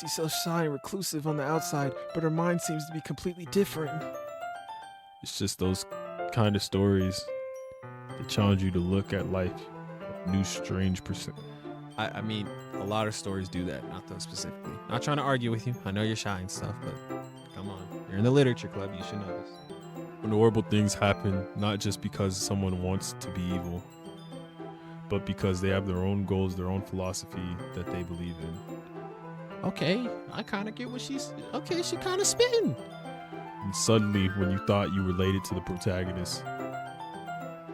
She's so shy and reclusive on the outside, but her mind seems to be completely different. It's just those kind of stories that challenge you to look at life with new strange I mean, a lot of stories do that, not those specifically. Not trying to argue with you. I know you're shy and stuff, but come on. You're in the literature club. You should know this. When horrible things happen, not just because someone wants to be evil, but because they have their own goals, their own philosophy that they believe in. Okay, I kind of get what she's... Okay, she kind of spitting. And suddenly, when you thought you related to the protagonist,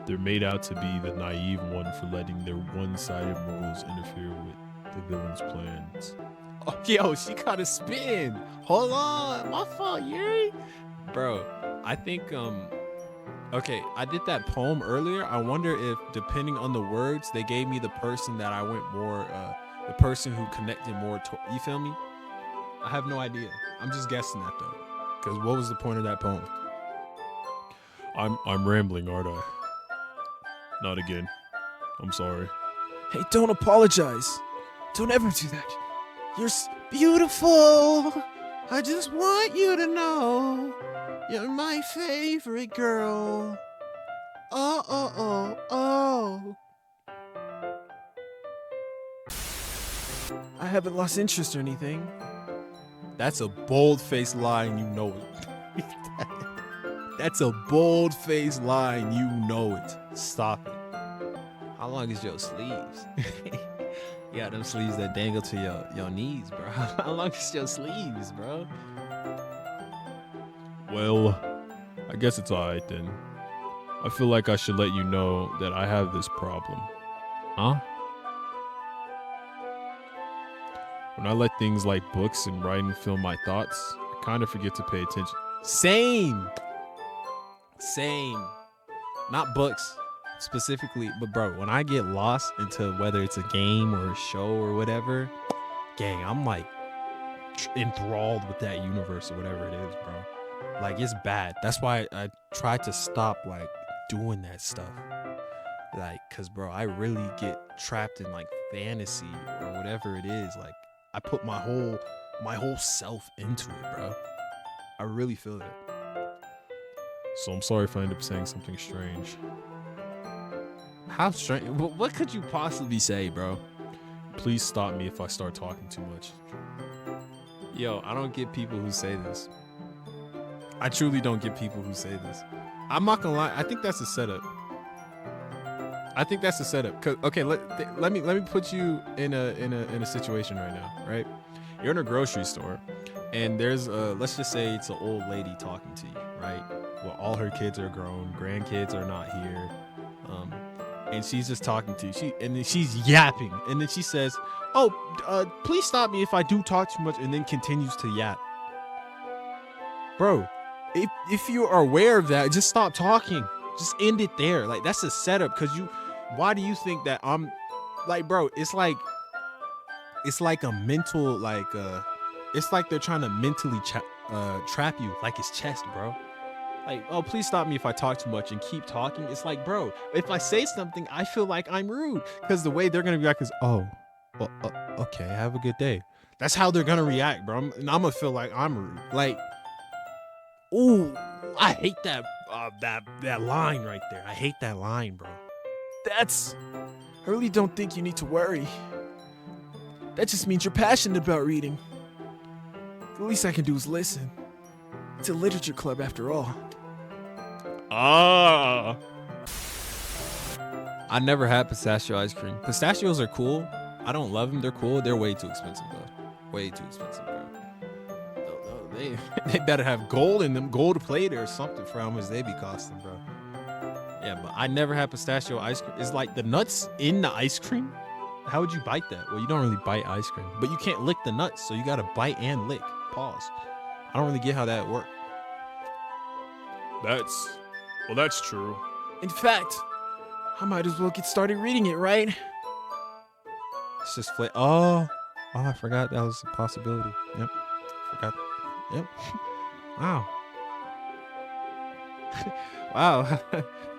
they're made out to be the naive one for letting their one-sided morals interfere with the villain's plans. Oh, yo, she kind of spitting. Hold on. My fault, Yuri. Bro, I think, okay, I did that poem earlier. I wonder if, depending on the words, they gave me the person that I went more, the person who connected more to, you feel me? I have no idea. I'm just guessing that, though. Because what was the point of that poem? I'm rambling, aren't I? Not again. I'm sorry. Hey, don't apologize. Don't ever do that. You're beautiful. I just want you to know you're my favorite girl. Oh, oh, oh, oh. I haven't lost interest or anything. That's a bold-faced lie and you know it. That's a bold-faced lie and you know it. Stop it. How long is your sleeves? You got them sleeves that dangle to your knees, bro. How long is your sleeves, bro? Well, I guess it's alright then. I feel like I should let you know that I have this problem. Huh? When I let things like books and writing fill my thoughts, I kind of forget to pay attention. Same. Not books specifically, but bro, when I get lost into whether it's a game or a show or whatever, gang, I'm like enthralled with that universe or whatever it is, bro. Like, it's bad. That's why I try to stop like doing that stuff. Like, cause bro, I really get trapped in like fantasy or whatever it is. Like, I put my whole self into it, bro. I really feel that. So I'm sorry if I end up saying something strange. How strange? What could you possibly say, bro? Please stop me if I start talking too much. Yo, I don't get people who say this. I truly don't get people who say this. I'm not gonna lie. I think that's a setup. Cause okay, let me put you in a situation right now, right? You're in a grocery store, and there's let's just say it's an old lady talking to you, right? Well, all her kids are grown, grandkids are not here, and she's just talking to you. And then she's yapping, and then she says, "Oh, please stop me if I do talk too much," and then continues to yap. Bro, if you are aware of that, just stop talking. Just end it there. Like, that's a setup. Cause why do you think that I'm like, bro? It's like a mental, like, it's like they're trying to mentally trap you, like it's chess, bro. Like, oh, please stop me if I talk too much and keep talking. It's like, bro, if I say something, I feel like I'm rude. Because the way they're going to react is, oh, well, okay, have a good day. That's how they're going to react, bro. And I'm going to feel like I'm rude. Like, ooh, I hate that line right there. I hate that line, bro. I really don't think you need to worry. That just means you're passionate about reading. The least I can do is listen. It's a literature club after all. Ah! I never had pistachio ice cream. Pistachios are cool. I don't love them. They're cool. They're way too expensive, though. Way too expensive, bro. They better have gold in them, gold plate or something for how much they be costing, bro. Yeah, but I never had pistachio ice cream. It's like the nuts in the ice cream. How would you bite that? Well, you don't really bite ice cream, but you can't lick the nuts, so you gotta bite and lick. Pause. I don't really get how that worked. That's true. In fact, I might as well get started reading it, right? It's just Oh, I forgot that was a possibility. Yep, forgot. Yep. Wow. Wow.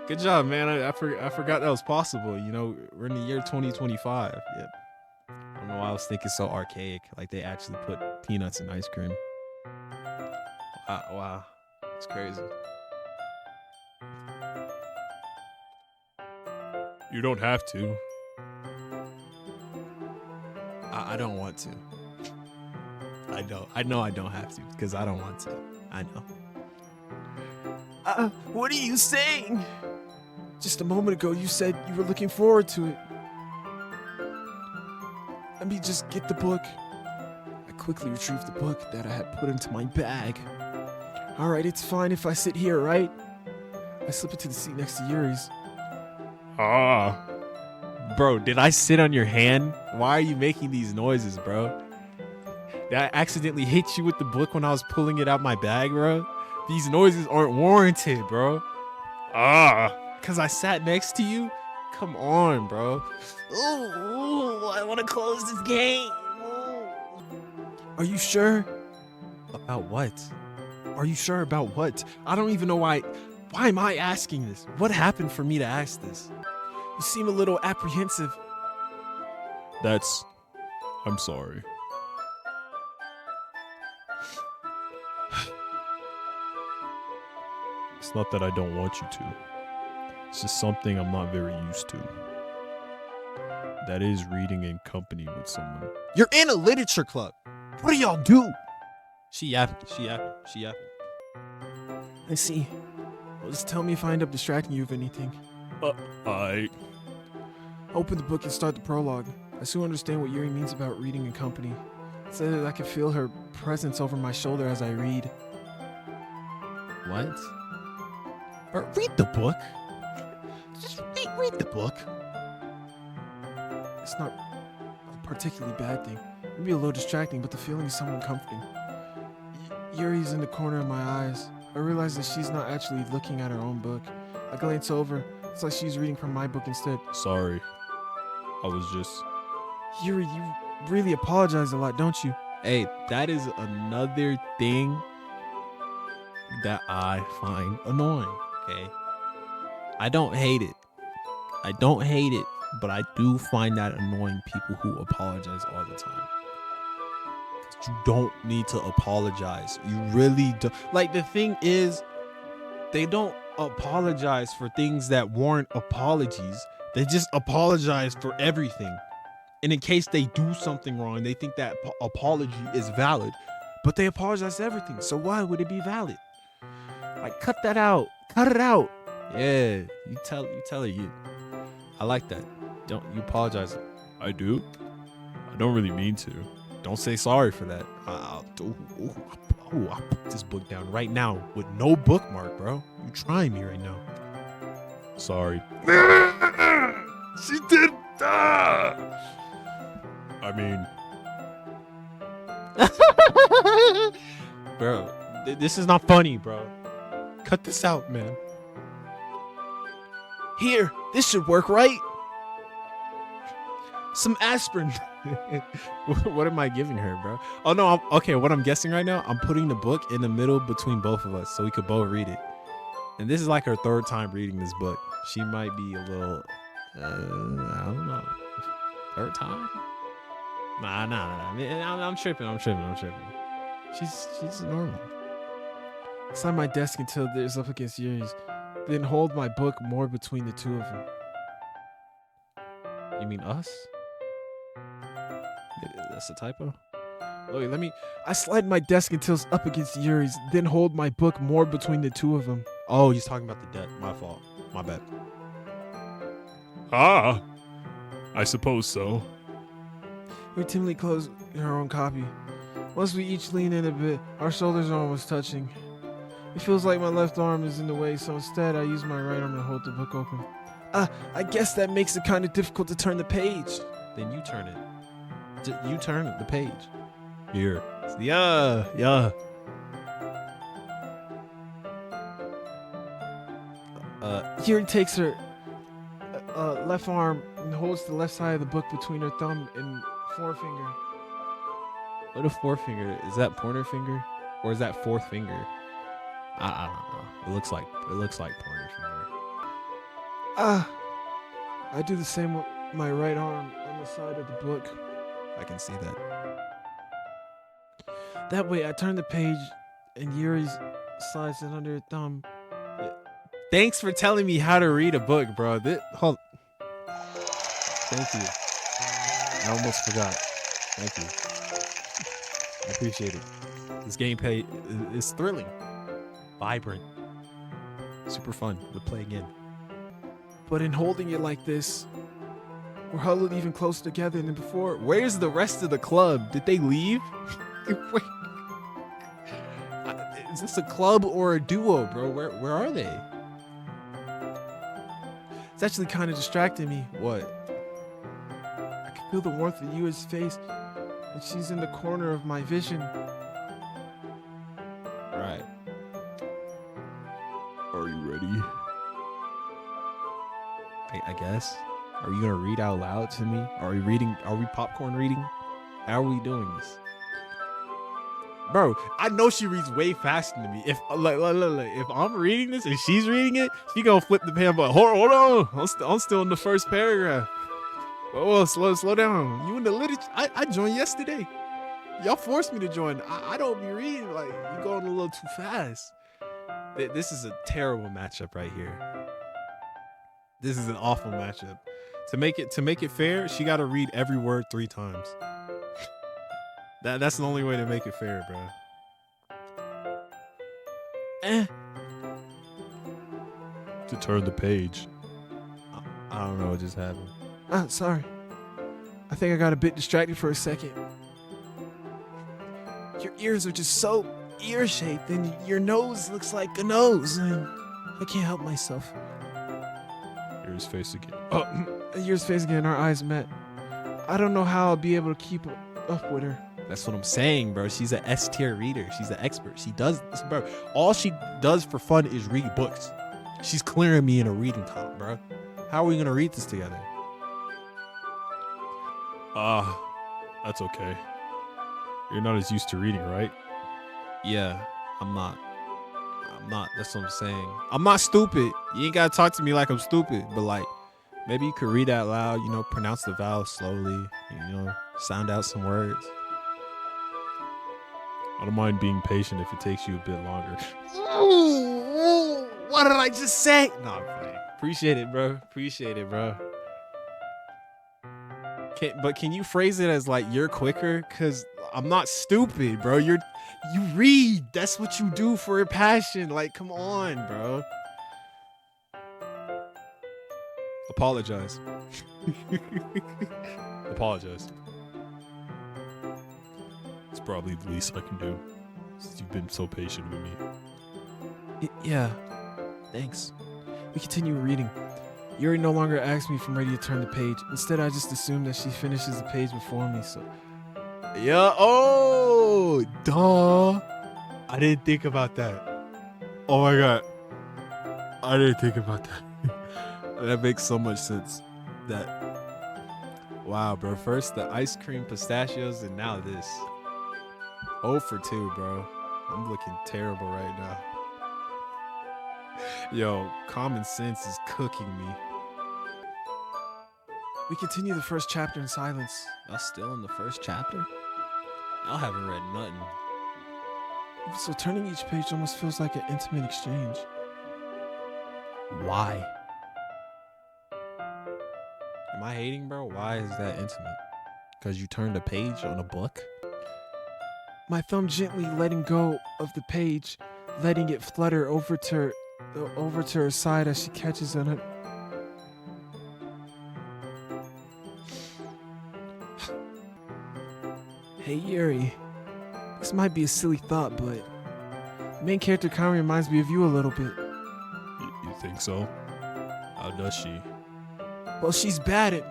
Good job, man. I forgot that was possible. You know, we're in the year 2025. Yep. I don't know why I was thinking so archaic. Like they actually put peanuts in ice cream. Wow. It's crazy. You don't have to. I don't want to. I know I don't have to because I don't want to. I know. What are you saying? Just a moment ago, you said you were looking forward to it. Let me just get the book. I quickly retrieved the book that I had put into my bag. All right, it's fine if I sit here, right? I slip into the seat next to Yuri's. Ah. Bro, did I sit on your hand? Why are you making these noises, bro? Did I accidentally hit you with the book when I was pulling it out my bag, bro? These noises aren't warranted, bro. Ah. Cause I sat next to you? Come on, bro. Ooh, I want to close this game. Are you sure? About what? Are you sure about what? I don't even know why. Why am I asking this? What happened for me to ask this? You seem a little apprehensive. I'm sorry. It's not that I don't want you to. It's just something I'm not very used to. That is reading in company with someone. You're in a literature club. What do y'all do? She yapping. I see. Well, just tell me if I end up distracting you of anything. I Open the book and start the prologue. I soon understand what Yuri means about reading in company. It said that I can feel her presence over my shoulder as I read. What? Bro, read the book. Just read the book. It's not a particularly bad thing. Maybe a little distracting, but the feeling is somewhat comforting. Yuri's in the corner of my eyes. I realize that she's not actually looking at her own book. I glance over. It's like she's reading from my book instead. sorry. I was just Yuri, you really apologize a lot, don't you? Hey, that is another thing that I find annoying, okay? I don't hate it. But I do find that annoying, people who apologize all the time. You don't need to apologize. You really don't. Like, the thing is, they don't apologize for things that warrant apologies. They just apologize for everything. And in case they do something wrong, they think that apology is valid, but they apologize for everything. So why would it be valid? Like, cut that out. Cut it out. Yeah, you tell her you. I like that. Don't you apologize. I do. I don't really mean to. Don't say sorry for that. I'll put this book down right now with no bookmark, bro. You trying me right now. Sorry. She did. I mean, Bro, this is not funny, bro. Cut this out, man. Here, this should work, right? Some aspirin. What am I giving her, bro? Oh no, okay, what I'm guessing right now, I'm putting the book in the middle between both of us so we could both read it. And this is like her third time reading this book. She might be a little, I don't know. Third time? Nah. I'm tripping. She's normal. Slide my desk until there's up against Yuri's. Then hold my book more between the two of them. You mean us? That's a typo? Wait, I slide my desk until it's up against Yuri's, then hold my book more between the two of them. Oh, he's talking about the debt. My fault. My bad. I suppose so. We timidly close her own copy. Once we each lean in a bit, our shoulders are almost touching. It feels like my left arm is in the way, so instead I use my right arm to hold the book open. I guess that makes it kind of difficult to turn the page. Then you turn it. You turn the page. Here. Yeah. Yuri takes her left arm and holds the left side of the book between her thumb and forefinger. What a forefinger? Is that pointer finger? Or is that fourth finger? I don't know. It looks like pointer finger. I do the same with my right arm on the side of the book. I can see that. That way, I turn the page, and Yuri slides it under her thumb. Thanks for telling me how to read a book, bro. Hold. Thank you. I almost forgot. Thank you. I appreciate it. This gameplay is thrilling, vibrant, super fun. We'll play again. But in holding it like this, we're huddled even closer together than before. Where's the rest of the club? Did they leave? Wait. Is this a club or a duo, bro? Where are they? It's actually kind of distracting me. What? I can feel the warmth of Yuri's face, and she's in the corner of my vision. Right. Are you ready? I guess. Are you gonna read out loud to me? Are we reading? Are we popcorn reading? How are we doing this? Bro, I know she reads way faster than me. If if I'm reading this and she's reading it, she gonna flip the pen. But hold on, I'm still in the first paragraph. Oh, slow down. You in the literature? I joined yesterday. Y'all forced me to join. I don't be reading. Like, you going a little too fast. This is a terrible matchup right here. This is an awful matchup. To make it fair, she got to read every word 3 times. That's the only way to make it fair, bro. To turn the page. I don't know what just happened. Sorry. I think I got a bit distracted for a second. Your ears are just so ear-shaped, and your nose looks like a nose, and I can't help myself. Here's face again. Yours face again, our eyes met. I don't know how I'll be able to keep up with her. That's what I'm saying, bro. She's an S-tier reader. She's an expert. She does this, bro. All she does for fun is read books. She's clearing me in a reading comp, bro. How are we gonna read this together? That's okay. You're not as used to reading, right? Yeah, I'm not. That's what I'm saying. I'm not stupid. You ain't gotta talk to me like I'm stupid, but like, maybe you could read out loud, you know, pronounce the vowels slowly, you know, sound out some words. I don't mind being patient if it takes you a bit longer. Ooh, what did I just say? No, I'm playing. Appreciate it, bro. Can you phrase it as like you're quicker? Cause I'm not stupid, bro. You read. That's what you do for your passion. Like, come on, bro. Apologize. Apologize. It's probably the least I can do, since you've been so patient with me. Yeah, thanks. We continue reading. Yuri no longer asks me if I'm ready to turn the page. Instead, I just assume that she finishes the page before me, so... Yeah, oh, duh. I didn't think about that. Oh my God. I didn't think about that. That makes so much sense. Wow, bro. First the ice cream pistachios and now this. 0 for 2, bro. I'm looking terrible right now. Yo, common sense is cooking me. We continue the first chapter in silence. Y'all still in the first chapter? Y'all haven't read nothing. So turning each page almost feels like an intimate exchange. Why? Am I hating, bro? Why is that intimate? Because you turned a page on a book? My thumb gently letting go of the page, letting it flutter over to her side as she catches on it. Hey Yuri, this might be a silly thought, but the main character kind of reminds me of you a little bit. You think so? How does she? Well, she's bad at...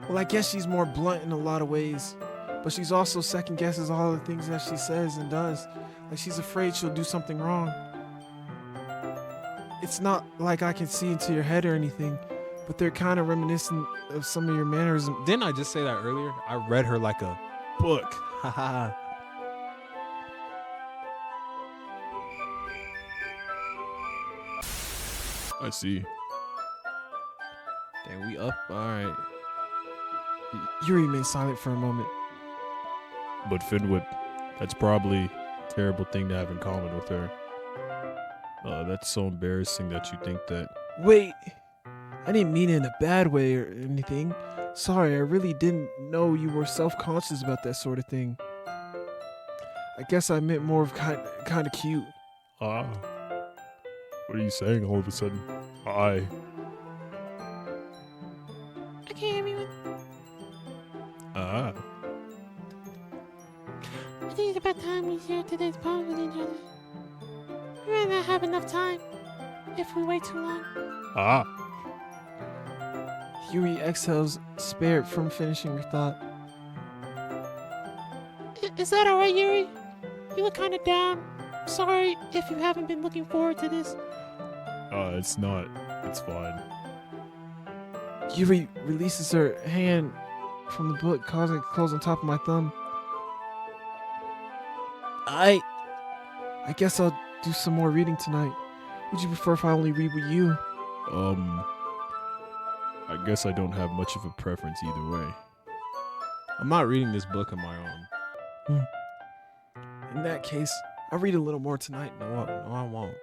Well, I guess she's more blunt in a lot of ways. But she's also second guesses all the things that she says and does. Like she's afraid she'll do something wrong. It's not like I can see into your head or anything, but they're kind of reminiscent of some of your mannerisms. Didn't I just say that earlier? I read her like a book. Haha. I see. Dang, we up? All right. Yuri remained silent for a moment. But FENWIP, that's probably a terrible thing to have in common with her. That's so embarrassing that you think that. Wait, I didn't mean it in a bad way or anything. Sorry, I really didn't know you were self-conscious about that sort of thing. I guess I meant more of kind of cute. What are you saying all of a sudden? Hi. Okay, everyone. Ah. I think it's about time we share today's poem with each other. We might not have enough time if we wait too long. Ah. Yuri exhales, spared from finishing her thought. Is that alright, Yuri? You look kind of down. Sorry if you haven't been looking forward to this. It's not. It's fine. Yuri releases her hand from the book, causing it to close on top of my thumb. I guess I'll do some more reading tonight. Would you prefer if I only read with you? I guess I don't have much of a preference either way. I'm not reading this book on my own. In that case, I'll read a little more tonight. No, I won't.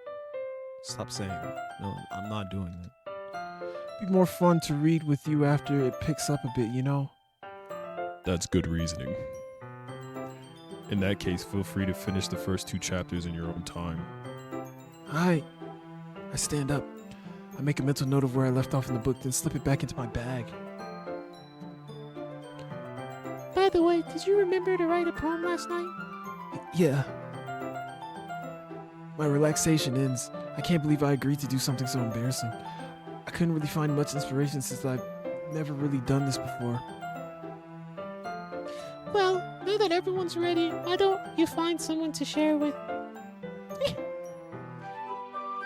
Stop saying it. No, I'm not doing that. It'd be more fun to read with you after it picks up a bit, you know? That's good reasoning. In that case, feel free to finish the first 2 chapters in your own time. I stand up. I make a mental note of where I left off in the book, then slip it back into my bag. By the way, did you remember to write a poem last night? Yeah. My relaxation ends. I can't believe I agreed to do something so embarrassing. I couldn't really find much inspiration since I've never really done this before. Well, now that everyone's ready, why don't you find someone to share with?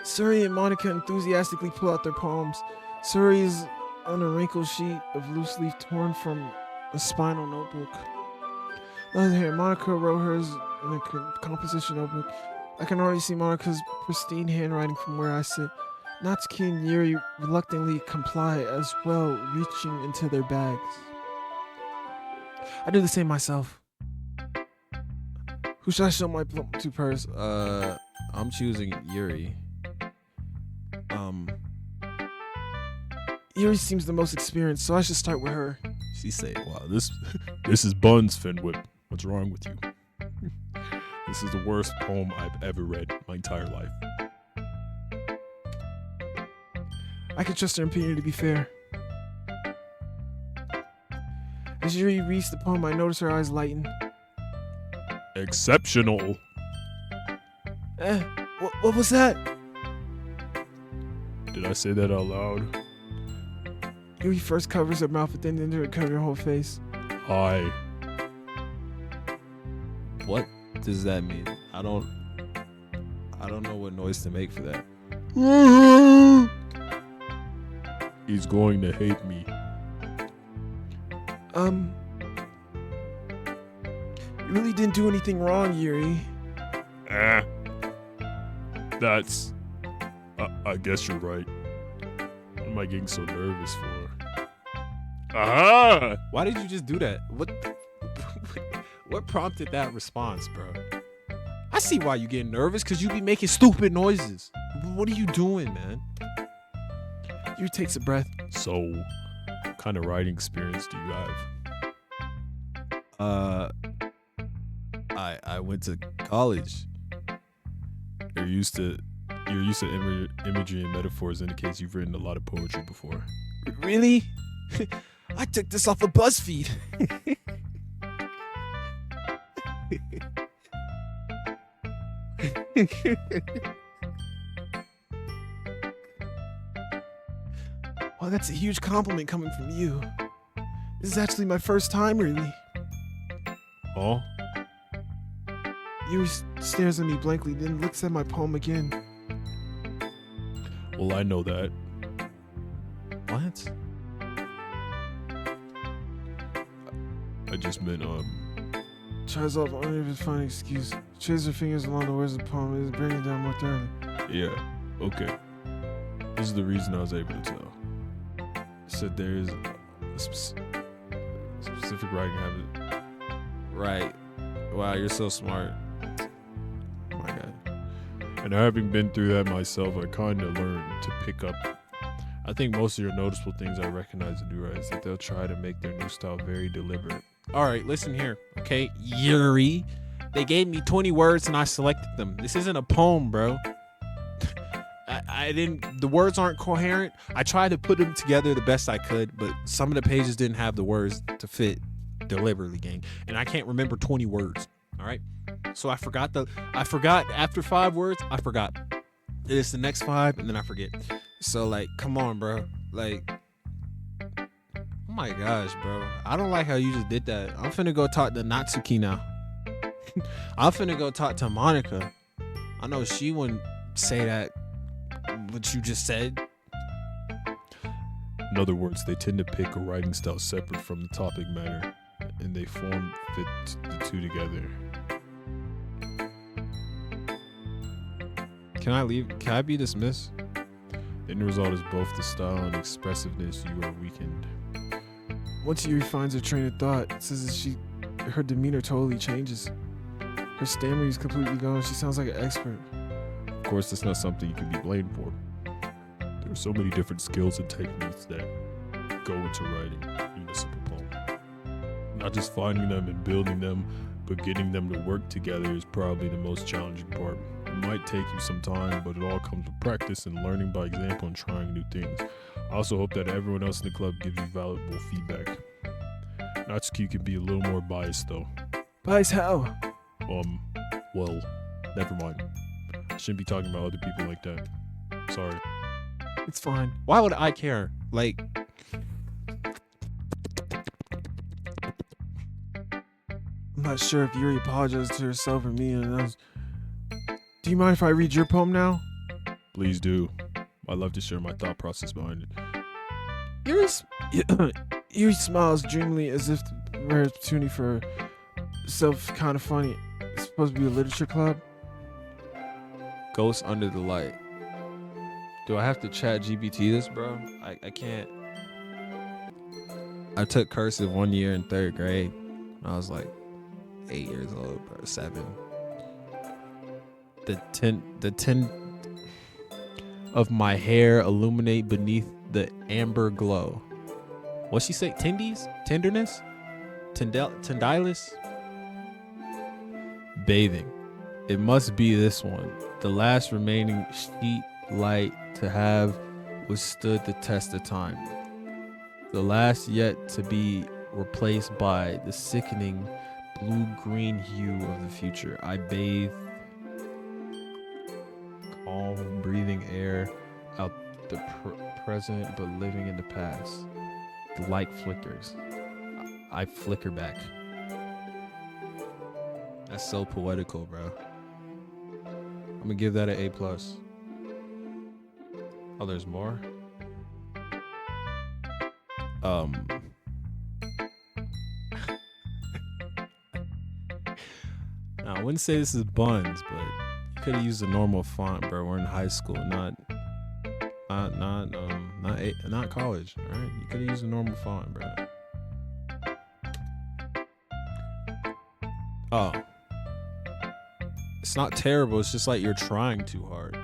Suri and Monica enthusiastically pull out their palms. Suri is on a wrinkled sheet of loose leaf torn from a spinal notebook. On the other hand, Monica wrote hers in a composition notebook. I can already see Monica's pristine handwriting from where I sit. Natsuki and Yuri reluctantly comply as well, reaching into their bags. I do the same myself. Who should I show my plum to first? I'm choosing Yuri. Yuri seems the most experienced, so I should start with her. She said, Wow, this is Buns, FENWIP. What's wrong with you? This is the worst poem I've ever read my entire life. I can trust her opinion to be fair. As Yuri reads the poem, I notice her eyes lighten. Exceptional. What was that? Did I say that out loud? Yuri first covers her mouth, but then covers her whole face. Hi. what does that mean? I don't know what noise to make for that. He's going to hate me. You really didn't do anything wrong, Yuri. That's... I guess you're right. What am I getting so nervous for? Aha! Why did you just do that? What prompted that response, bro? I see why you get nervous, because you be making stupid noises. What are you doing, man? Yuri takes a breath. So, what kind of writing experience do you have? I went to college. You're used to imagery and metaphors indicates you've written a lot of poetry before. Really? I took this off of BuzzFeed. Well, that's a huge compliment coming from you. This is actually my first time, really. Oh? Yuri stares at me blankly, then looks at my poem again. Well, I know that. What? I just meant, Tries off under his fine excuse. Traces her fingers along the words of the poem, is bringing it down more thoroughly. yeah, okay. This is the reason I was able to tell. Said there is specific writing habit. Right. Wow, you're so smart. Oh my god. And having been through that myself, I kind of learned to pick up. I think most of your noticeable things I recognize in new writers that they'll try to make their new style very deliberate. All right, listen here. Okay, Yuri. They gave me 20 words and I selected them. This isn't a poem, bro. I didn't, the words aren't coherent. I tried to put them together the best I could, but some of the pages didn't have the words to fit deliberately, gang. And I can't remember 20 words. All right. So I forgot after 5 words, I forgot. It's the next 5 and then I forget. So like, come on, bro. Like, oh my gosh, bro. I don't like how you just did that. I'm finna go talk to Natsuki now. I'm finna go talk to Monica. I know she wouldn't say that, what you just said. In other words, they tend to pick a writing style separate from the topic matter, and they fit the two together. Can I leave? Can I be dismissed? The end result is both the style and expressiveness you are weakened. Once Yuri finds her train of thought, it says that her demeanor totally changes. Her stammering is completely gone. She sounds like an expert. Of course, that's not something you can be blamed for. There are so many different skills and techniques that go into writing a simple poem. Not just finding them and building them, but getting them to work together is probably the most challenging part. It might take you some time, but it all comes with practice and learning by example and trying new things. I also hope that everyone else in the club gives you valuable feedback. Natsuki can be a little more biased though. Biased how? Well, never mind. I shouldn't be talking about other people like that. Sorry. It's fine. Why would I care? Like, I'm not sure if Yuri apologized to herself or me. Do you mind if I read your poem now? Please do. I'd love to share my thought process behind it. Yuri smiles dreamily as if the rare opportunity for self kind of funny. It's supposed to be a literature club. Ghost Under the Light. Do I have to chat GPT this, bro? I can't. I took cursive 1 year in 3rd grade. I was like 8 years old, bro. 7. The tint of my hair illuminate beneath the amber glow. What'd she say? Tendies? Tenderness? Tendilus? Bathing. It must be this one. The last remaining sheet light to have withstood the test of time. The last yet to be replaced by the sickening blue-green hue of the future. I bathe calm, breathing air out the present, but living in the past. The light flickers. I flicker back. That's so poetical, bro. I'm gonna give that an A+. Oh, there's more? Now, I wouldn't say this is buns, but you could have used a normal font, bro. We're in high school, not college. All right, you could have used a normal font, bro. Oh, it's not terrible. It's just like you're trying too hard.